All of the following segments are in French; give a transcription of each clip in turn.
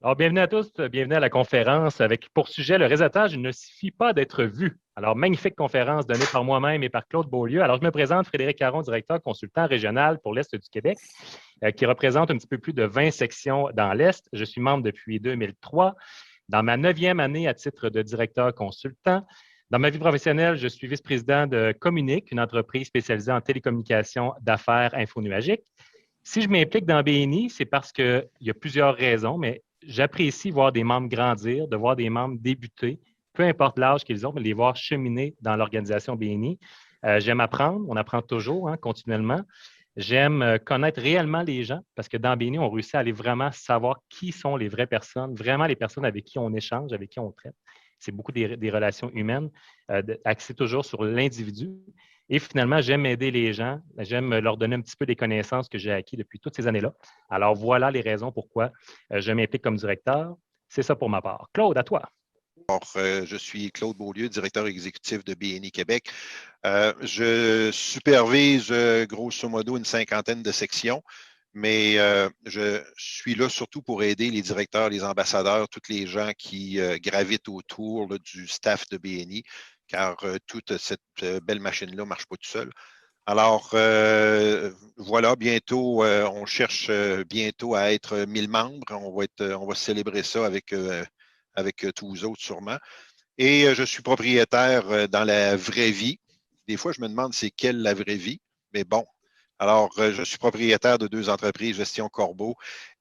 Alors, bienvenue à tous, bienvenue à la conférence avec pour sujet le réseautage, il ne suffit pas d'être vu. Alors, magnifique conférence donnée par moi-même et par Claude Beaulieu. Alors, je me présente, Frédéric Caron, directeur consultant régional pour l'Est du Québec, qui représente un petit peu plus de 20 sections dans l'Est. Je suis membre depuis 2003, dans ma 9e année à titre de directeur consultant. Dans ma vie professionnelle, je suis vice-président de Communique, une entreprise spécialisée en télécommunications d'affaires infonuagiques. Si je m'implique dans BNI, c'est parce qu'il y a plusieurs raisons, mais j'apprécie voir des membres grandir, de voir des membres débuter, peu importe l'âge qu'ils ont, mais les voir cheminer dans l'organisation BNI. J'aime apprendre, on apprend toujours, continuellement. J'aime connaître réellement les gens parce que dans BNI, on réussit à aller vraiment savoir qui sont les vraies personnes, vraiment les personnes avec qui on échange, avec qui on traite. C'est beaucoup des relations humaines, axées toujours sur l'individu. Et finalement, j'aime aider les gens, j'aime leur donner un petit peu des connaissances que j'ai acquises depuis toutes ces années-là. Alors, voilà les raisons pourquoi je m'implique comme directeur. C'est ça pour ma part. Claude, à toi. Je suis Claude Beaulieu, directeur exécutif de BNI Québec. Je supervise grosso modo une cinquantaine de sections, mais je suis là surtout pour aider les directeurs, les ambassadeurs, tous les gens qui gravitent autour là, du staff de BNI, car toute cette belle machine-là ne marche pas tout seul. Alors, voilà, bientôt, on cherche bientôt à être 1000 membres. On va célébrer ça avec tous vous autres sûrement. Et je suis propriétaire dans la vraie vie. Des fois, je me demande c'est quelle la vraie vie, mais bon. Alors, je suis propriétaire de 2 entreprises, Gestion Corbeau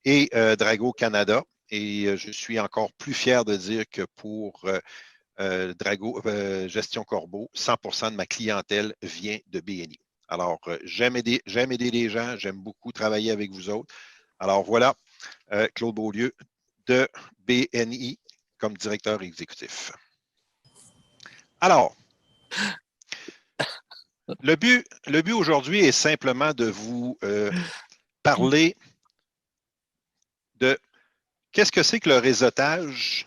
et Drago Canada. Et je suis encore plus fier de dire que pour Drago Gestion Corbeau, 100% de ma clientèle vient de BNI. Alors, j'aime aider les gens, j'aime beaucoup travailler avec vous autres. Alors voilà, Claude Beaulieu de BNI comme directeur exécutif. Alors, le but aujourd'hui est simplement de vous parler de qu'est-ce que c'est que le réseautage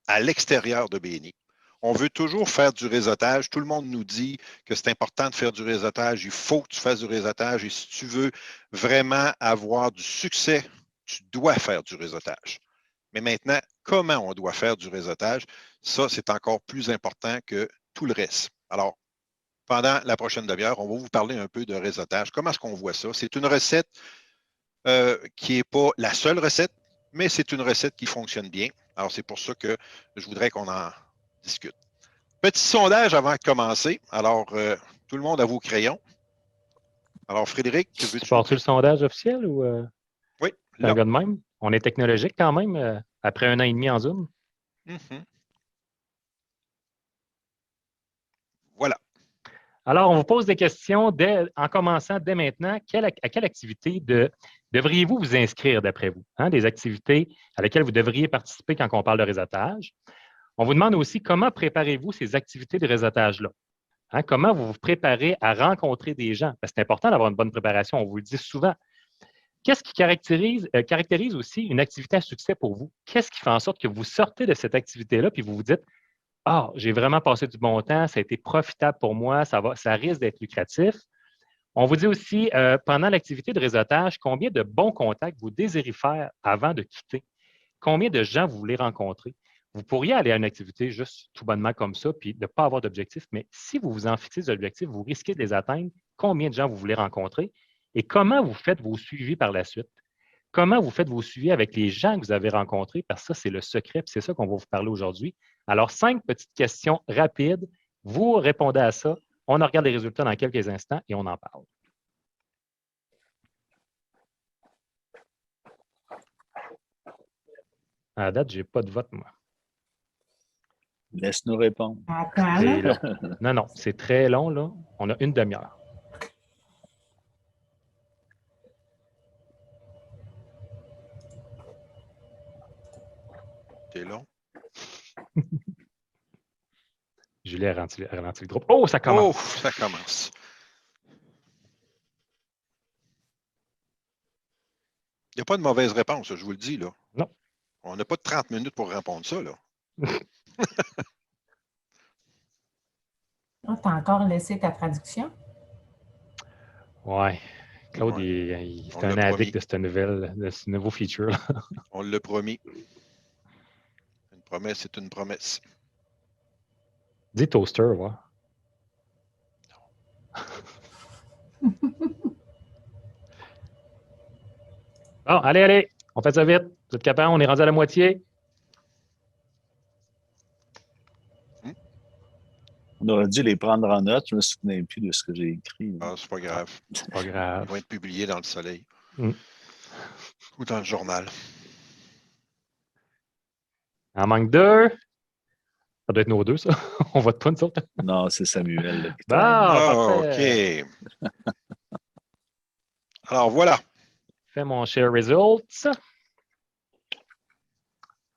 à l'extérieur de BNI. On veut toujours faire du réseautage. Tout le monde nous dit que c'est important de faire du réseautage. Il faut que tu fasses du réseautage. Et si tu veux vraiment avoir du succès, tu dois faire du réseautage. Mais maintenant, comment on doit faire du réseautage? Ça, c'est encore plus important que tout le reste. Alors, pendant la prochaine demi-heure, on va vous parler un peu de réseautage. Comment est-ce qu'on voit ça? C'est une recette qui n'est pas la seule recette, mais c'est une recette qui fonctionne bien. Alors, c'est pour ça que je voudrais qu'on en discute. Petit sondage avant de commencer. Alors, tout le monde a vos crayons. Alors, Frédéric, que Tu veux-tu? pars-tu le sondage officiel ou Oui, t'es un là. gars de même? On est technologique quand même, après 1 an et demi en Zoom. Mm-hmm. Voilà. Alors, on vous pose des questions en commençant dès maintenant. À quelle activité devriez-vous vous inscrire d'après vous? Des activités à lesquelles vous devriez participer quand on parle de réseautage. On vous demande aussi comment préparez-vous ces activités de réseautage-là? Comment vous vous préparez à rencontrer des gens? Parce que c'est important d'avoir une bonne préparation, on vous le dit souvent. Qu'est-ce qui caractérise aussi une activité à succès pour vous? Qu'est-ce qui fait en sorte que vous sortez de cette activité-là puis vous vous dites, ah, j'ai vraiment passé du bon temps, ça a été profitable pour moi, ça risque d'être lucratif. On vous dit aussi, pendant l'activité de réseautage, combien de bons contacts vous désirez faire avant de quitter? Combien de gens vous voulez rencontrer? Vous pourriez aller à une activité juste tout bonnement comme ça, puis ne pas avoir d'objectif, mais si vous vous en fixez des objectifs, vous risquez de les atteindre. Combien de gens vous voulez rencontrer? Et comment vous faites vos suivis par la suite? Comment vous faites vos suivis avec les gens que vous avez rencontrés? Parce que ça, c'est le secret, puis c'est ça qu'on va vous parler aujourd'hui. Alors, 5 petites questions rapides. Vous répondez à ça. On en regarde les résultats dans quelques instants et on en parle. À la date, je n'ai pas de vote, moi. Laisse-nous répondre. C'est long. Non, non, c'est très long, là. On a une demi-heure. C'est long. Julie a ralenti le groupe. Oh, ça commence. Oh, ça commence. Il n'y a pas de mauvaise réponse, je vous le dis, là. Non. On n'a pas de 30 minutes pour répondre ça, là. Tu as encore laissé ta traduction? Ouais. Claude, Ouais. c'est un addict de ce nouveau feature. On l'a promis. Une promesse est une promesse. Dis toaster, ouais. Bon, allez, on fait ça vite. Vous êtes capable, on est rendu à la moitié. On aurait dû les prendre en note. Je ne me souviens plus de ce que j'ai écrit. Ah, c'est pas grave. C'est pas grave. Ils vont être publiés dans le soleil. Mm. Ou dans le journal. En manque deux. Ça doit être nos deux, ça. On vote pas, nous autres. Non, c'est Samuel. Là, Bon, parfait. OK. Alors, voilà. Fais mon share results.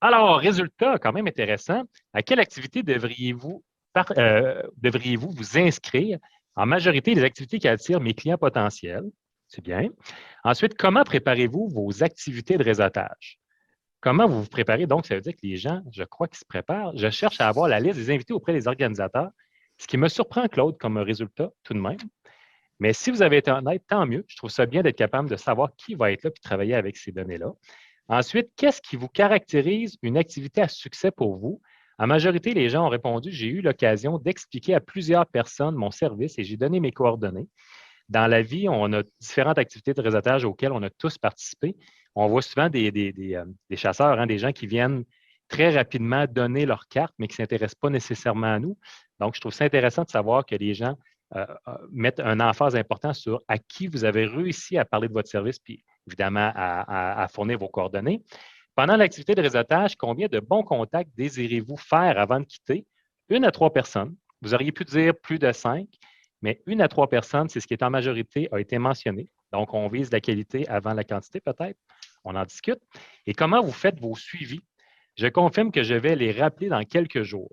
Alors, résultat, quand même intéressant. À quelle activité devriez-vous vous inscrire? En majorité, les activités qui attirent mes clients potentiels. C'est bien. Ensuite, comment préparez-vous vos activités de réseautage? Comment vous vous préparez? Donc, ça veut dire que les gens, je crois qu'ils se préparent. Je cherche à avoir la liste des invités auprès des organisateurs, ce qui me surprend, Claude, comme résultat tout de même. Mais si vous avez été honnête, tant mieux. Je trouve ça bien d'être capable de savoir qui va être là et travailler avec ces données-là. Ensuite, qu'est-ce qui vous caractérise une activité à succès pour vous? En majorité, les gens ont répondu, j'ai eu l'occasion d'expliquer à plusieurs personnes mon service et j'ai donné mes coordonnées. Dans la vie, on a différentes activités de réseautage auxquelles on a tous participé. On voit souvent des chasseurs, hein, des gens qui viennent très rapidement donner leur carte, mais qui ne s'intéressent pas nécessairement à nous. Donc, je trouve ça intéressant de savoir que les gens mettent un emphase important sur à qui vous avez réussi à parler de votre service, puis évidemment à fournir vos coordonnées. Pendant l'activité de réseautage, combien de bons contacts désirez-vous faire avant de quitter? 1 à 3 personnes. Vous auriez pu dire plus de 5, mais 1 à 3 personnes, c'est ce qui est en majorité, a été mentionné. Donc, on vise la qualité avant la quantité, peut-être. On en discute. Et comment vous faites vos suivis? Je confirme que je vais les rappeler dans quelques jours.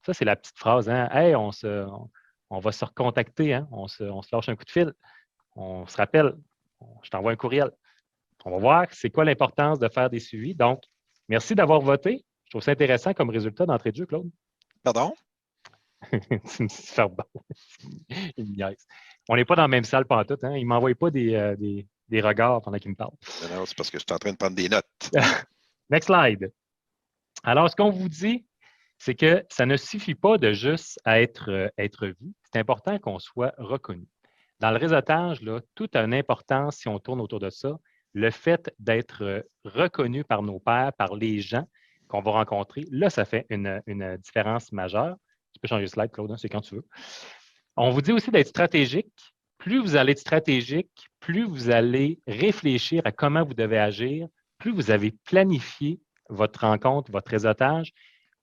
Ça, c'est la petite phrase. Hein? Hey, on va se recontacter. Hein? On se lâche un coup de fil. On se rappelle. Je t'envoie un courriel. On va voir c'est quoi l'importance de faire des suivis. Donc, merci d'avoir voté. Je trouve ça intéressant comme résultat d'entrée de jeu, Claude. Pardon? C'est une petite faire bon. Il me niaise. On n'est pas dans la même salle pantoute. Hein? Il ne m'envoie pas des regards pendant qu'il me parle. Non, c'est parce que je suis en train de prendre des notes. Next slide. Alors, ce qu'on vous dit, c'est que ça ne suffit pas de juste être vu. C'est important qu'on soit reconnu. Dans le réseautage, là, tout a une importance si on tourne autour de ça. Le fait d'être reconnu par nos pairs, par les gens qu'on va rencontrer, là, ça fait une différence majeure. Tu peux changer de slide, Claude, hein, c'est quand tu veux. On vous dit aussi d'être stratégique. Plus vous allez être stratégique, plus vous allez réfléchir à comment vous devez agir, plus vous avez planifié votre rencontre, votre réseautage,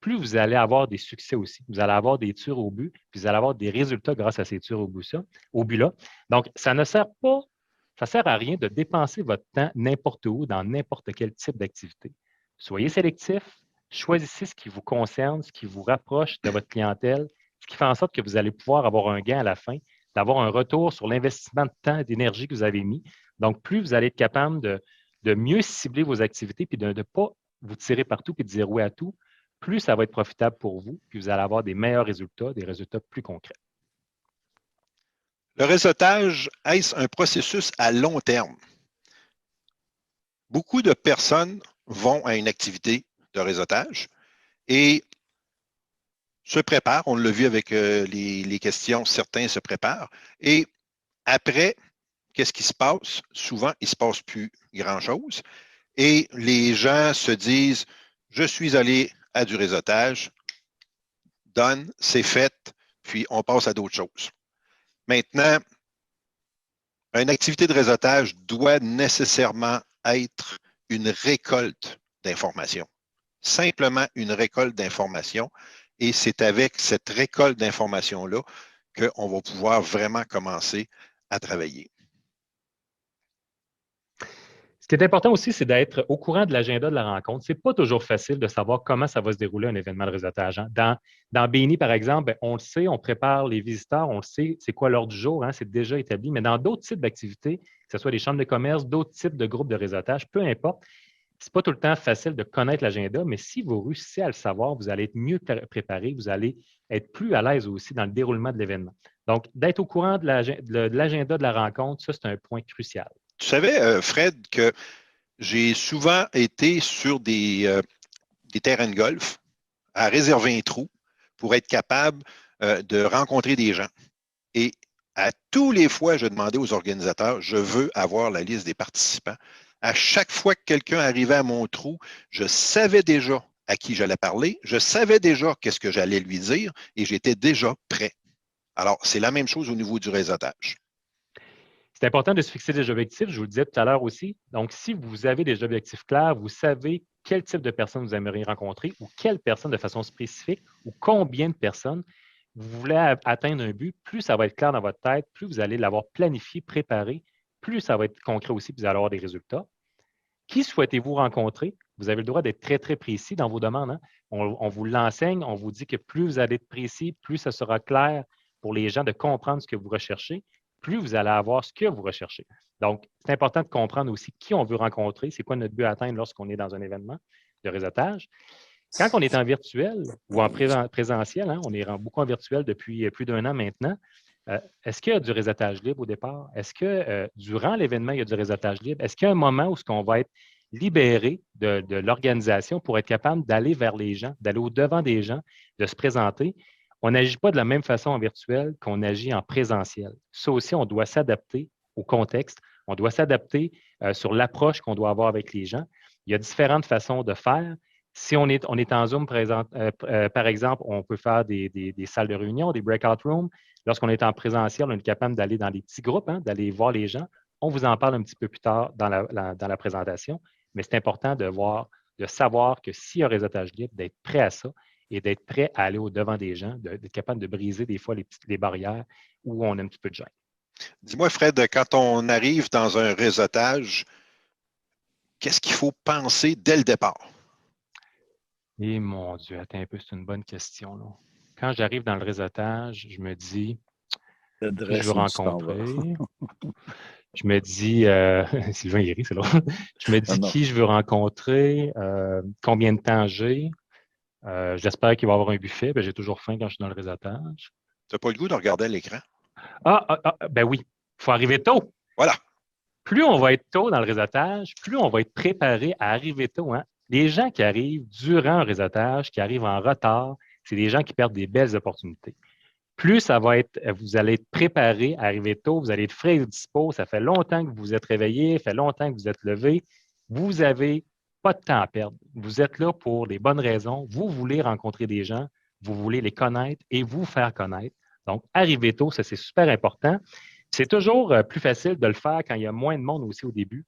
plus vous allez avoir des succès aussi. Vous allez avoir des tirs au but, puis vous allez avoir des résultats grâce à ces tirs au but-là. Donc, ça ne sert pas, ça ne sert à rien de dépenser votre temps n'importe où, dans n'importe quel type d'activité. Soyez sélectif, choisissez ce qui vous concerne, ce qui vous rapproche de votre clientèle, ce qui fait en sorte que vous allez pouvoir avoir un gain à la fin, d'avoir un retour sur l'investissement de temps et d'énergie que vous avez mis. Donc, plus vous allez être capable de mieux cibler vos activités, puis de ne pas vous tirer partout, puis de dire oui à tout, plus ça va être profitable pour vous, puis vous allez avoir des meilleurs résultats, des résultats plus concrets. Le réseautage, est-ce un processus à long terme? Beaucoup de personnes vont à une activité de réseautage et se préparent. On l'a vu avec les questions, certains se préparent. Et après, qu'est-ce qui se passe? Souvent, il ne se passe plus grand-chose. Et les gens se disent, je suis allé à du réseautage, donne, c'est fait, puis on passe à d'autres choses. Maintenant, une activité de réseautage doit nécessairement être une récolte d'informations. Simplement une récolte d'informations. Et c'est avec cette récolte d'informations-là qu'on va pouvoir vraiment commencer à travailler. Ce qui est important aussi, c'est d'être au courant de l'agenda de la rencontre. Ce n'est pas toujours facile de savoir comment ça va se dérouler un événement de réseautage. Hein. Dans BNI, par exemple, on le sait, on prépare les visiteurs, on le sait, c'est quoi l'ordre du jour, hein, c'est déjà établi. Mais dans d'autres types d'activités, que ce soit des chambres de commerce, d'autres types de groupes de réseautage, peu importe, ce n'est pas tout le temps facile de connaître l'agenda, mais si vous réussissez à le savoir, vous allez être mieux préparé, vous allez être plus à l'aise aussi dans le déroulement de l'événement. Donc, d'être au courant de l'agenda de la rencontre, ça, c'est un point crucial. Tu savais, Fred, que j'ai souvent été sur des terrains de golf à réserver un trou pour être capable de rencontrer des gens. Et à tous les fois, je demandais aux organisateurs, je veux avoir la liste des participants. À chaque fois que quelqu'un arrivait à mon trou, je savais déjà à qui j'allais parler, je savais déjà qu'est-ce que j'allais lui dire et j'étais déjà prêt. Alors, c'est la même chose au niveau du réseautage. C'est important de se fixer des objectifs, je vous le disais tout à l'heure aussi. Donc, si vous avez des objectifs clairs, vous savez quel type de personnes vous aimeriez rencontrer ou quelle personne de façon spécifique ou combien de personnes vous voulez atteindre un but, plus ça va être clair dans votre tête, plus vous allez l'avoir planifié, préparé, plus ça va être concret aussi, puis vous allez avoir des résultats. Qui souhaitez-vous rencontrer? Vous avez le droit d'être très, très précis dans vos demandes. Hein? On vous l'enseigne, on vous dit que plus vous allez être précis, plus ça sera clair pour les gens de comprendre ce que vous recherchez, plus vous allez avoir ce que vous recherchez. Donc, c'est important de comprendre aussi qui on veut rencontrer, c'est quoi notre but à atteindre lorsqu'on est dans un événement de réseautage. Quand on est en virtuel ou en présentiel, hein, on est beaucoup en virtuel depuis plus d'1 an maintenant, est-ce qu'il y a du réseautage libre au départ? Est-ce que durant l'événement, il y a du réseautage libre? Est-ce qu'il y a un moment où on va être libéré de l'organisation pour être capable d'aller vers les gens, d'aller au-devant des gens, de se présenter? On n'agit pas de la même façon en virtuel qu'on agit en présentiel. Ça aussi, on doit s'adapter au contexte. On doit s'adapter sur l'approche qu'on doit avoir avec les gens. Il y a différentes façons de faire. Si on est en Zoom, par exemple, on peut faire des salles de réunion, des breakout rooms. Lorsqu'on est en présentiel, on est capable d'aller dans des petits groupes, hein, d'aller voir les gens. On vous en parle un petit peu plus tard dans la présentation, mais c'est important de savoir que s'il y a un réseautage libre, d'être prêt à ça et d'être prêt à aller au-devant des gens, d'être capable de briser des fois les barrières où on a un petit peu de gêne. Dis-moi, Fred, quand on arrive dans un réseautage, qu'est-ce qu'il faut penser dès le départ? Et mon Dieu, attends un peu, c'est une bonne question, là. Quand j'arrive dans le réseautage, je me dis qui je veux rencontrer. Je me dis, Sylvain Héry, c'est là. Je me dis qui je veux rencontrer, combien de temps j'ai. J'espère qu'il va y avoir un buffet. J'ai toujours faim quand je suis dans le réseautage. Tu n'as pas le goût de regarder à l'écran? Ben oui, il faut arriver tôt. Voilà. Plus on va être tôt dans le réseautage, plus on va être préparé à arriver tôt. Hein? Les gens qui arrivent durant un réseautage, qui arrivent en retard, c'est des gens qui perdent des belles opportunités. Plus ça va être, vous allez être préparé à arriver tôt, vous allez être frais et dispo, ça fait longtemps que vous vous êtes réveillé, ça fait longtemps que vous êtes levé, vous n'avez pas de temps à perdre. Vous êtes là pour les bonnes raisons, vous voulez rencontrer des gens, vous voulez les connaître et vous faire connaître. Donc, arriver tôt, ça c'est super important. C'est toujours plus facile de le faire quand il y a moins de monde aussi au début.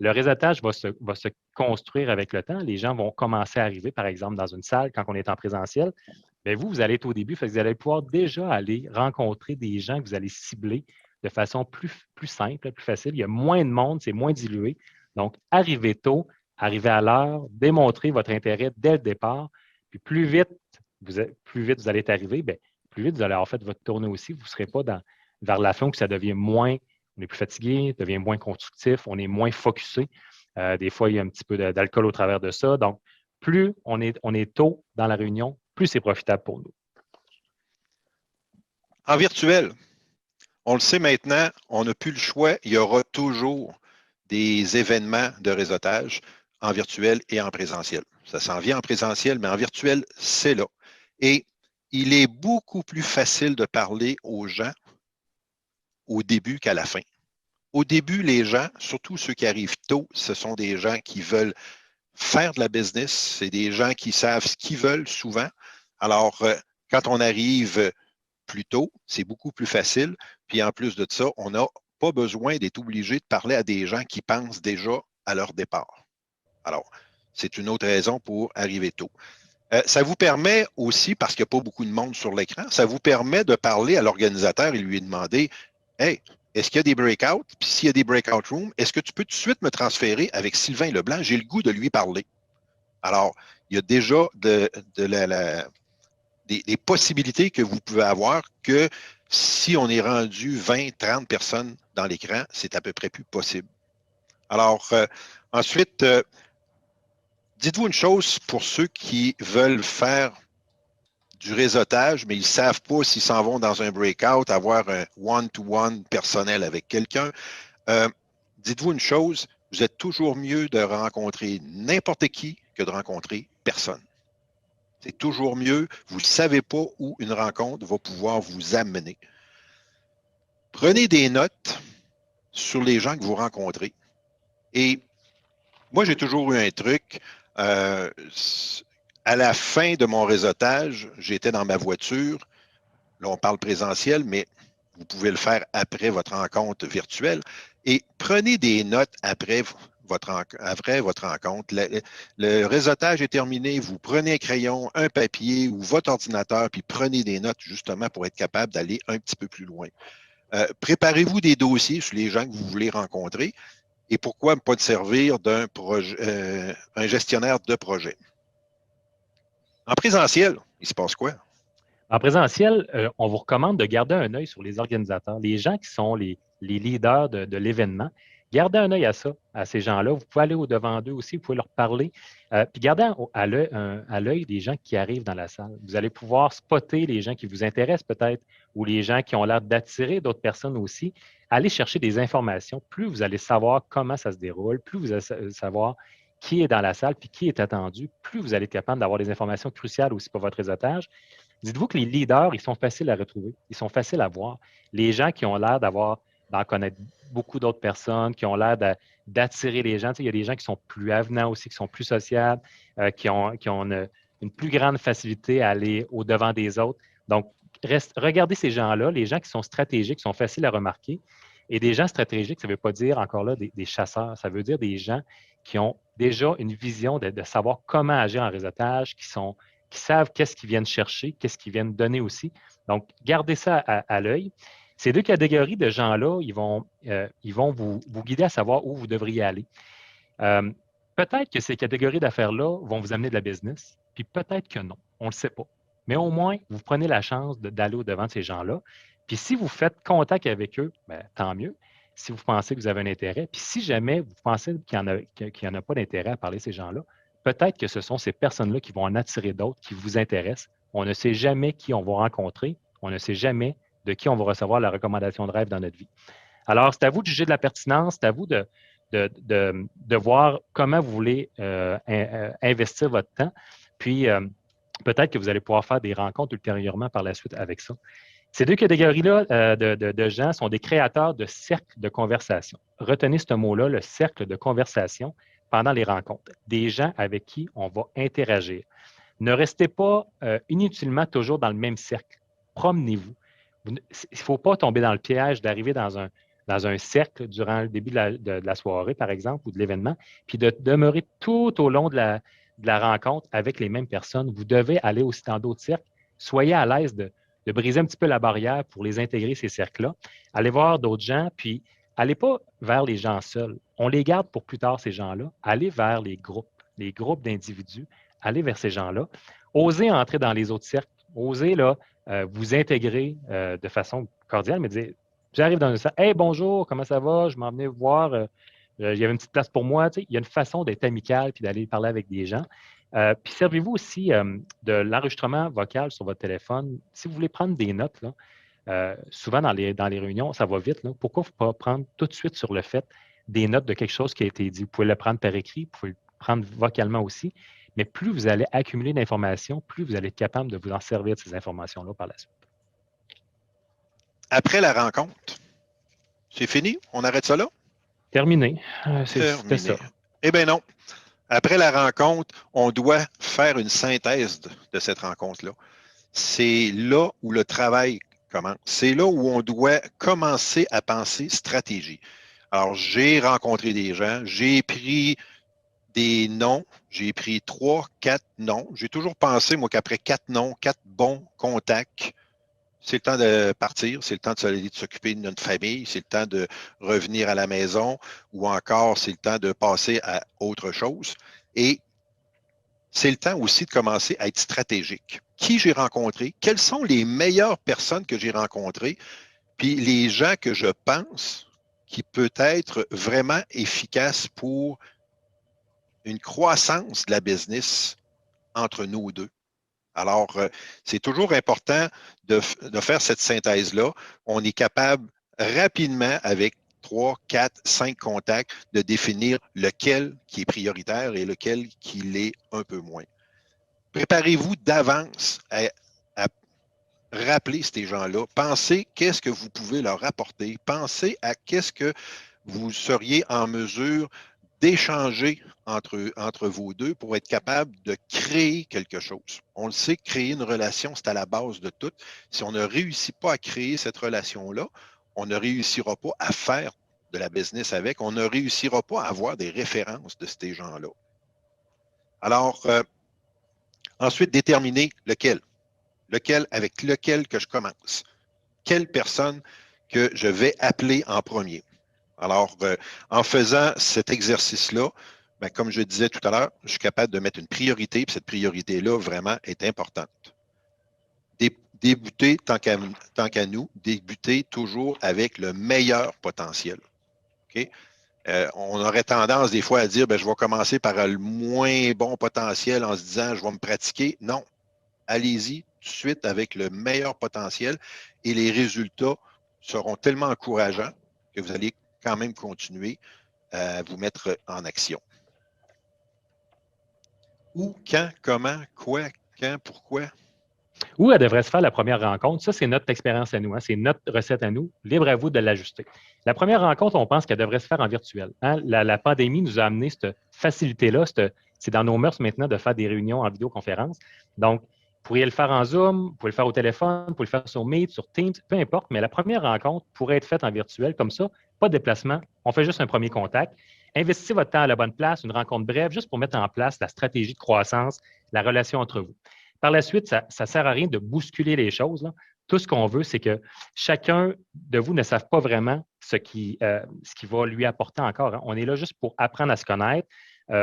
Le réseautage va se construire avec le temps. Les gens vont commencer à arriver, par exemple, dans une salle quand on est en présentiel. Bien, vous allez être au début, vous allez pouvoir déjà aller rencontrer des gens que vous allez cibler de façon plus simple, plus facile. Il y a moins de monde, c'est moins dilué. Donc, arrivez tôt, arrivez à l'heure, démontrez votre intérêt dès le départ. Puis plus vite vous allez être arrivé, bien, plus vite vous allez avoir fait votre tournée aussi. Vous ne serez pas vers la fin où ça devient moins, on est plus fatigué, ça devient moins constructif, on est moins focusé. Des fois, il y a un petit peu d'alcool au travers de ça. Donc, plus on est tôt dans la réunion, plus c'est profitable pour nous. En virtuel, on le sait maintenant, on n'a plus le choix. Il y aura toujours des événements de réseautage en virtuel et en présentiel. Ça s'en vient en présentiel, mais en virtuel, c'est là. Et il est beaucoup plus facile de parler aux gens au début qu'à la fin. Au début, les gens, surtout ceux qui arrivent tôt, ce sont des gens qui veulent faire de la business. C'est des gens qui savent ce qu'ils veulent souvent. Alors, quand on arrive plus tôt, c'est beaucoup plus facile. Puis en plus de ça, on n'a pas besoin d'être obligé de parler à des gens qui pensent déjà à leur départ. Alors, c'est une autre raison pour arriver tôt. Ça vous permet aussi, parce qu'il n'y a pas beaucoup de monde sur l'écran, ça vous permet de parler à l'organisateur et lui demander « Hey, est-ce qu'il y a des breakouts? Puis s'il y a des breakout rooms, est-ce que tu peux tout de suite me transférer avec Sylvain Leblanc? J'ai le goût de lui parler. » Alors, il y a déjà des possibilités que vous pouvez avoir que si on est rendu 20, 30 personnes dans l'écran, c'est à peu près plus possible. Alors, ensuite, dites-vous une chose pour ceux qui veulent faire du réseautage, mais ils ne savent pas s'ils s'en vont dans un breakout, avoir un one-to-one personnel avec quelqu'un. Dites-vous une chose, vous êtes toujours mieux de rencontrer n'importe qui que de rencontrer personne. C'est toujours mieux. Vous ne savez pas où une rencontre va pouvoir vous amener. Prenez des notes sur les gens que vous rencontrez. Et moi, j'ai toujours eu un truc. À la fin de mon réseautage, j'étais dans ma voiture. Là, on parle présentiel, mais vous pouvez le faire après votre rencontre virtuelle. Et prenez des notes après votre rencontre. Le réseautage est terminé. Vous prenez un crayon, un papier ou votre ordinateur, puis prenez des notes justement pour être capable d'aller un petit peu plus loin. Préparez-vous des dossiers sur les gens que vous voulez rencontrer. Et pourquoi ne pas te servir d'un un gestionnaire de projet? En présentiel, il se passe quoi? En présentiel, on vous recommande de garder un œil sur les organisateurs, les gens qui sont les leaders de l'événement. Gardez un œil à ça, à ces gens-là. Vous pouvez aller au-devant d'eux aussi, vous pouvez leur parler. Puis gardez à l'œil des gens qui arrivent dans la salle. Vous allez pouvoir spotter les gens qui vous intéressent peut-être ou les gens qui ont l'air d'attirer d'autres personnes aussi. Allez chercher des informations. Plus vous allez savoir comment ça se déroule, plus vous allez savoir qui est dans la salle puis qui est attendu, plus vous allez être capable d'avoir des informations cruciales aussi pour votre réseautage. Dites-vous que les leaders, ils sont faciles à retrouver, ils sont faciles à voir. Les gens qui ont l'air d'en connaître beaucoup d'autres personnes, qui ont l'air d'attirer les gens. Tu sais, il y a des gens qui sont plus avenants aussi, qui sont plus sociables, qui ont une plus grande facilité à aller au-devant des autres. Donc, regardez ces gens-là, les gens qui sont stratégiques, qui sont faciles à remarquer. Et des gens stratégiques, ça ne veut pas dire encore là des chasseurs, ça veut dire des gens qui ont déjà une vision de savoir comment agir en réseautage, qui savent qu'est-ce qu'ils viennent chercher, qu'est-ce qu'ils viennent donner aussi. Donc, gardez ça à l'œil. Ces deux catégories de gens-là, ils vont vous guider à savoir où vous devriez aller. Peut-être que ces catégories d'affaires-là vont vous amener de la business, puis peut-être que non. On ne le sait pas. Mais au moins, vous prenez la chance d'aller au-devant de ces gens-là. Puis si vous faites contact avec eux, bien, tant mieux. Si vous pensez que vous avez un intérêt. Puis si jamais vous pensez qu'il n'y en a pas d'intérêt à parler de ces gens-là, peut-être que ce sont ces personnes-là qui vont en attirer d'autres qui vous intéressent. On ne sait jamais qui on va rencontrer. On ne sait jamais de qui on va recevoir la recommandation de rêve dans notre vie. Alors, c'est à vous de juger de la pertinence, c'est à vous de voir comment vous voulez investir votre temps. Puis, peut-être que vous allez pouvoir faire des rencontres ultérieurement par la suite avec ça. Ces deux catégories-là de gens sont des créateurs de cercles de conversation. Retenez ce mot-là, le cercle de conversation pendant les rencontres. Des gens avec qui on va interagir. Ne restez pas inutilement toujours dans le même cercle. Promenez-vous. Il ne faut pas tomber dans le piège d'arriver dans un cercle durant le début de la soirée, par exemple, ou de l'événement, puis de demeurer tout au long de la rencontre avec les mêmes personnes. Vous devez aller aussi dans d'autres cercles. Soyez à l'aise de briser un petit peu la barrière pour les intégrer, ces cercles-là. Allez voir d'autres gens, puis allez pas vers les gens seuls. On les garde pour plus tard, ces gens-là. Allez vers les groupes d'individus. Allez vers ces gens-là. Osez entrer dans les autres cercles. Osez là, vous intégrer de façon cordiale, mais dire, j'arrive dans un cercle, hey, bonjour, comment ça va? Je m'en venais vous voir. Il y avait une petite place pour moi. Tu sais, il y a une façon d'être amical puis d'aller parler avec des gens. Puis servez-vous aussi de l'enregistrement vocal sur votre téléphone. Si vous voulez prendre des notes, là, souvent dans les réunions, ça va vite. Là. Pourquoi ne pas prendre tout de suite sur le fait des notes de quelque chose qui a été dit? Vous pouvez le prendre par écrit, vous pouvez le prendre vocalement aussi. Mais plus vous allez accumuler d'informations, plus vous allez être capable de vous en servir de ces informations-là par la suite. Après la rencontre, c'est fini? On arrête ça là? Terminé. C'était ça. Eh bien non. Après la rencontre, on doit faire une synthèse de cette rencontre-là. C'est là où le travail commence. C'est là où on doit commencer à penser stratégie. Alors, j'ai rencontré des gens, j'ai pris des noms, j'ai pris 3, 4 noms. J'ai toujours pensé, moi, qu'après 4 noms, 4 bons contacts, c'est le temps de partir, c'est le temps de s'occuper de notre famille, c'est le temps de revenir à la maison ou encore c'est le temps de passer à autre chose. Et c'est le temps aussi de commencer à être stratégique. Qui j'ai rencontré? Quelles sont les meilleures personnes que j'ai rencontrées? Puis les gens que je pense qui peut être vraiment efficaces pour une croissance de la business entre nous deux. Alors, c'est toujours important de faire cette synthèse-là. On est capable rapidement, avec 3, 4, 5 contacts, de définir lequel qui est prioritaire et lequel qui l'est un peu moins. Préparez-vous d'avance à rappeler ces gens-là. Pensez qu'est-ce que vous pouvez leur apporter. Pensez à qu'est-ce que vous seriez en mesure d'échanger entre vous deux pour être capable de créer quelque chose. On le sait, créer une relation, c'est à la base de tout. Si on ne réussit pas à créer cette relation-là, on ne réussira pas à faire de la business avec, on ne réussira pas à avoir des références de ces gens-là. Alors, ensuite, déterminer lequel. Avec lequel que je commence. Quelle personne que je vais appeler en premier. Alors, en faisant cet exercice-là, ben, comme je disais tout à l'heure, je suis capable de mettre une priorité, puis cette priorité-là, vraiment, est importante. Débuter, tant qu'à nous, débuter toujours avec le meilleur potentiel. Okay? On aurait tendance des fois à dire, ben, je vais commencer par le moins bon potentiel en se disant, je vais me pratiquer. Non, allez-y tout de suite avec le meilleur potentiel et les résultats seront tellement encourageants que vous allez quand même continuer à vous mettre en action. Où, quand, comment, quoi, quand, pourquoi? Où elle devrait se faire la première rencontre? Ça, c'est notre expérience à nous, hein? C'est notre recette à nous. Libre à vous de l'ajuster. La première rencontre, on pense qu'elle devrait se faire en virtuel. Hein? La pandémie nous a amené cette facilité-là. C'est dans nos mœurs maintenant de faire des réunions en vidéoconférence. Donc, vous pourriez le faire en Zoom, vous pouvez le faire au téléphone, vous pouvez le faire sur Meet, sur Teams, peu importe, mais la première rencontre pourrait être faite en virtuel comme ça, pas de déplacement. On fait juste un premier contact. Investissez votre temps à la bonne place, une rencontre brève, juste pour mettre en place la stratégie de croissance, la relation entre vous. Par la suite, ça ne sert à rien de bousculer les choses, là. Tout ce qu'on veut, c'est que chacun de vous ne sache pas vraiment ce qui va lui apporter encore, hein. On est là juste pour apprendre à se connaître.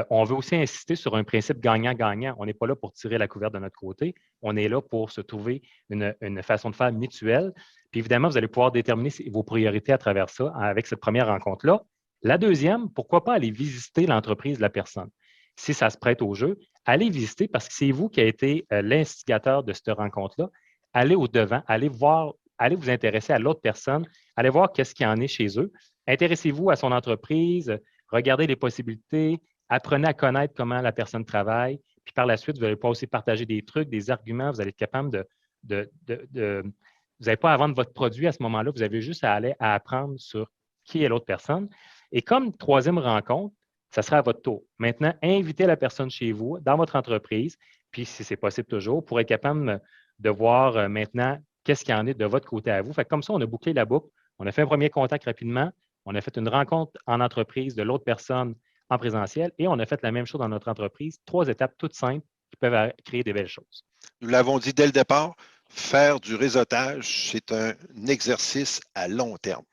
On veut aussi insister sur un principe gagnant-gagnant. On n'est pas là pour tirer la couverte de notre côté. On est là pour se trouver une façon de faire mutuelle. Puis évidemment, vous allez pouvoir déterminer vos priorités à travers ça avec cette première rencontre-là. La deuxième, pourquoi pas aller visiter l'entreprise de la personne? Si ça se prête au jeu, allez visiter parce que c'est vous qui avez été l'instigateur de cette rencontre-là. Allez au-devant, allez voir, allez vous intéresser à l'autre personne, allez voir qu'est-ce qu'il y en est chez eux. Intéressez-vous à son entreprise, regardez les possibilités, apprenez à connaître comment la personne travaille. Puis par la suite, vous allez pouvoir aussi partager des trucs, des arguments. Vous allez être capable vous n'avez pas à vendre votre produit à ce moment-là. Vous avez juste à aller à apprendre sur qui est l'autre personne. Et comme troisième rencontre, ça sera à votre tour. Maintenant, invitez la personne chez vous, dans votre entreprise, puis si c'est possible toujours, pour être capable de voir maintenant qu'est-ce qu'il y en est de votre côté à vous. Fait que comme ça, on a bouclé la boucle, on a fait un premier contact rapidement, on a fait une rencontre en entreprise de l'autre personne en présentiel et on a fait la même chose dans notre entreprise. 3 étapes toutes simples qui peuvent créer des belles choses. Nous l'avons dit dès le départ, faire du réseautage, c'est un exercice à long terme.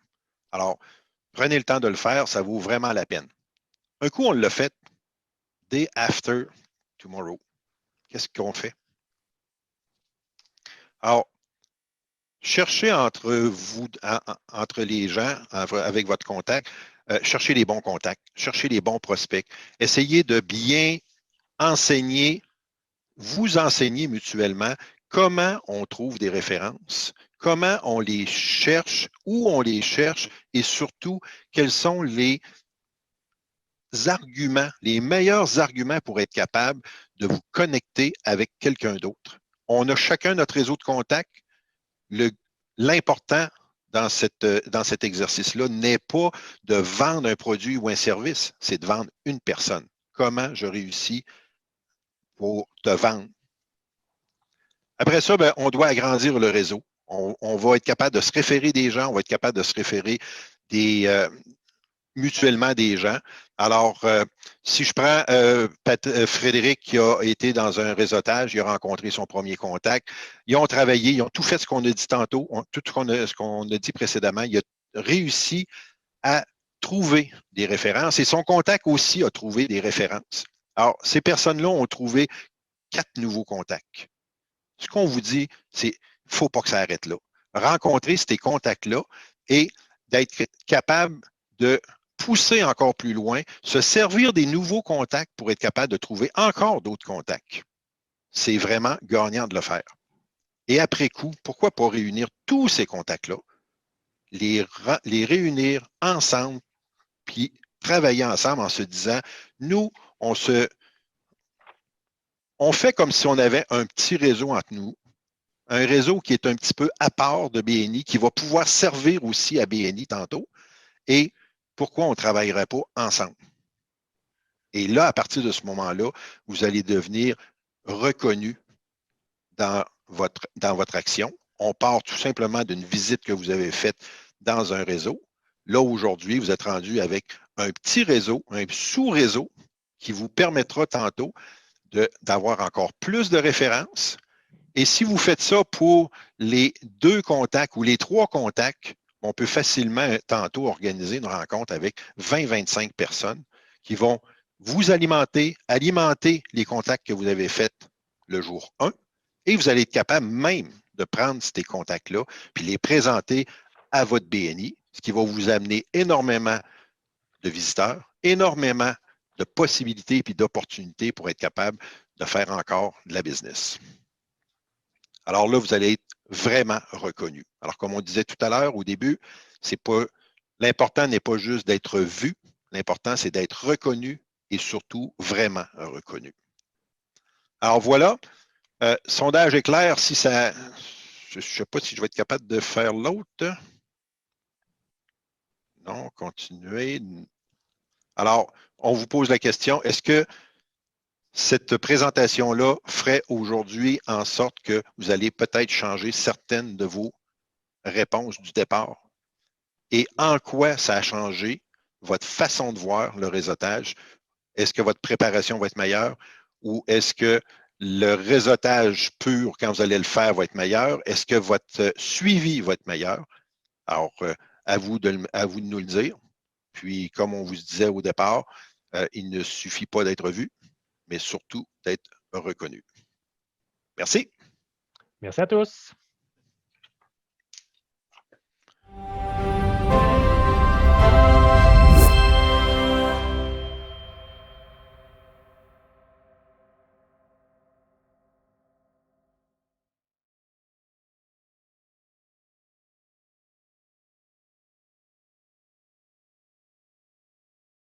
Alors, prenez le temps de le faire, ça vaut vraiment la peine. Un coup, on l'a fait, day after tomorrow. Qu'est-ce qu'on fait? Alors, cherchez entre vous, entre les gens, avec votre contact, cherchez les bons contacts, cherchez les bons prospects. Essayez de bien vous enseigner mutuellement comment on trouve des références, comment on les cherche, où on les cherche et surtout, quels sont les arguments, les meilleurs arguments pour être capable de vous connecter avec quelqu'un d'autre. On a chacun notre réseau de contacts. L'important dans cet exercice-là n'est pas de vendre un produit ou un service, c'est de vendre une personne. Comment je réussis pour te vendre? Après ça, ben, on doit agrandir le réseau. On va être capable de se référer des gens, on va être capable de se référer mutuellement des gens. Alors, si je prends Frédéric qui a été dans un réseautage, il a rencontré son premier contact, ils ont travaillé, ils ont tout fait ce qu'on a dit tantôt, tout ce qu'on a dit précédemment, il a réussi à trouver des références et son contact aussi a trouvé des références. Alors, ces personnes-là ont trouvé 4 nouveaux contacts. Ce qu'on vous dit, c'est qu'il ne faut pas que ça arrête là. Rencontrer ces contacts-là et d'être capable de pousser encore plus loin, se servir des nouveaux contacts pour être capable de trouver encore d'autres contacts. c'est vraiment gagnant de le faire. Et après coup, pourquoi pas réunir tous ces contacts-là, les réunir ensemble, puis travailler ensemble en se disant, nous, on fait comme si on avait un petit réseau entre nous, un réseau qui est un petit peu à part de BNI, qui va pouvoir servir aussi à BNI tantôt. Et pourquoi on ne travaillerait pas ensemble? Et là, à partir de ce moment-là, vous allez devenir reconnu dans votre action. On part tout simplement d'une visite que vous avez faite dans un réseau. Là, aujourd'hui, vous êtes rendu avec un petit réseau, un sous-réseau qui vous permettra tantôt d'avoir encore plus de références. Et si vous faites ça pour les 2 contacts ou les 3 contacts, on peut facilement tantôt organiser une rencontre avec 20-25 personnes qui vont vous alimenter les contacts que vous avez faits le jour 1, et vous allez être capable même de prendre ces contacts-là puis les présenter à votre BNI, ce qui va vous amener énormément de visiteurs, énormément de possibilités et d'opportunités pour être capable de faire encore de la business. Alors là, vous allez être vraiment reconnu. Alors, comme on disait tout à l'heure au début, l'important n'est pas juste d'être vu, l'important, c'est d'être reconnu et surtout vraiment reconnu. Alors voilà, sondage est clair. Si ça, je ne sais pas si je vais être capable de faire l'autre. Non, continuez. Alors, on vous pose la question, est-ce que cette présentation-là ferait aujourd'hui en sorte que vous allez peut-être changer certaines de vos réponses du départ? Et en quoi ça a changé votre façon de voir le réseautage? Est-ce que votre préparation va être meilleure ou est-ce que le réseautage pur, quand vous allez le faire, va être meilleur? Est-ce que votre suivi va être meilleur? Alors, à vous de nous le dire. Puis, comme on vous disait au départ, il ne suffit pas d'être vu, mais surtout d'être reconnu. Merci. Merci à tous.